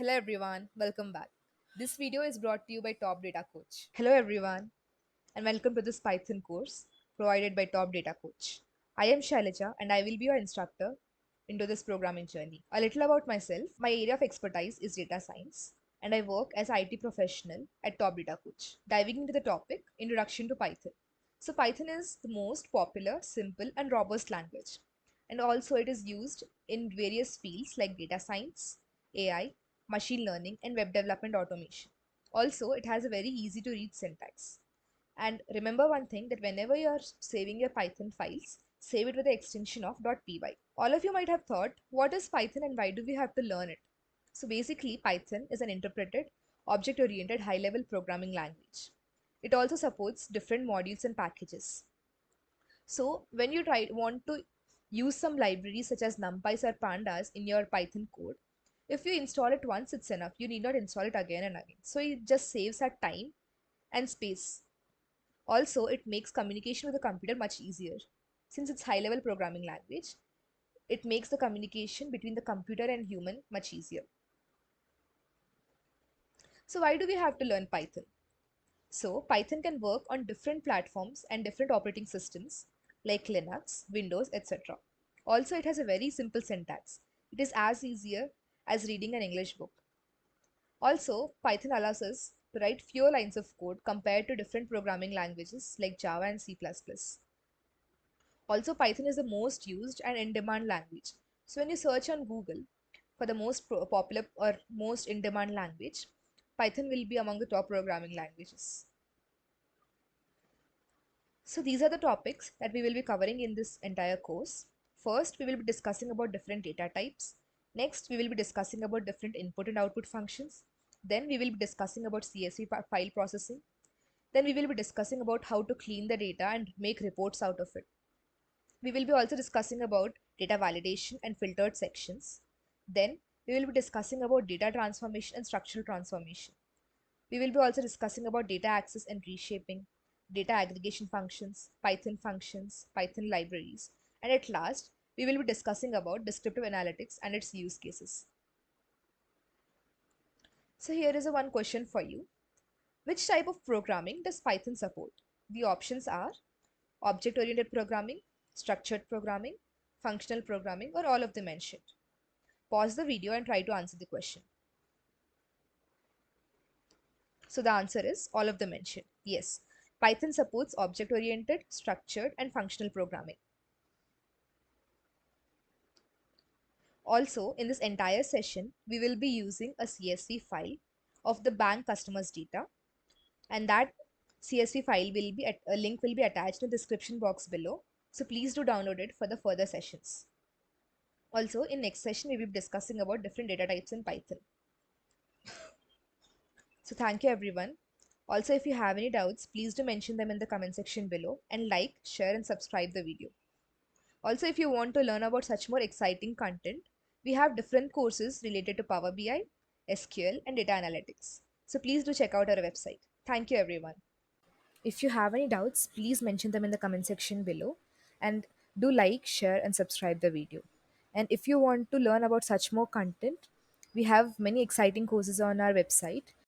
Hello everyone, welcome back. This video is brought to you by Top Data Coach. Hello everyone, and welcome to this Python course provided by Top Data Coach. I am Shailaja and I will be your instructor into this programming journey. A little about myself. My area of expertise is data science and I work as an IT professional at Top Data Coach. Diving into the topic, Introduction to Python. So Python is the most popular, simple and robust language. And also it is used in various fields like data science, AI, machine learning and web development automation. Also, it has a very easy to read syntax. And remember one thing that whenever you're saving your Python files, save it with the extension of .py. All of you might have thought, what is Python and why do we have to learn it? So basically, Python is an interpreted, object-oriented high-level programming language. It also supports different modules and packages. So when you want to use some libraries such as NumPys or Pandas in your Python code, if you install it once, it's enough. You need not install it again and again. So it just saves our time and space. Also, it makes communication with the computer much easier. Since it's high level programming language, it makes the communication between the computer and human much easier. So why do we have to learn Python? So Python can work on different platforms and different operating systems like Linux, Windows, etc. Also, it has a very simple syntax. It is as easier as reading an English book. Also, Python allows us to write fewer lines of code compared to different programming languages like Java and C++. Also, Python is the most used and in-demand language. So when you search on Google for the most popular or most in-demand language, Python will be among the top programming languages. So these are the topics that we will be covering in this entire course. First, we will be discussing about different data types. Next, we will be discussing about different input and output functions. Then we will be discussing about CSV file processing. Then we will be discussing about how to clean the data and make reports out of it. We will be also discussing about data validation and filtered sections. Then we will be discussing about data transformation and structural transformation. We will be also discussing about data access and reshaping, data aggregation functions, Python libraries, and at last, we will be discussing about descriptive analytics and its use cases. So here is a one question for you. Which type of programming does Python support? The options are object-oriented programming, structured programming, functional programming, or all of the mentioned. Pause the video and try to answer the question. So the answer is all of the mentioned. Yes, Python supports object-oriented, structured, and functional programming. Also, in this entire session, we will be using a CSV file of the bank customers data, and that CSV file will be a link will be attached in the description box below. So please do download it for the further sessions. Also, in next session, we will be discussing about different data types in Python. So thank you everyone. Also, if you have any doubts, please do mention them in the comment section below and like, share and subscribe the video. Also, if you want to learn about such more exciting content, we have different courses related to Power BI, SQL and data analytics. So please do check out our website. Thank you everyone. If you have any doubts, please mention them in the comment section below and do like, share and subscribe the video. And if you want to learn about such more content, we have many exciting courses on our website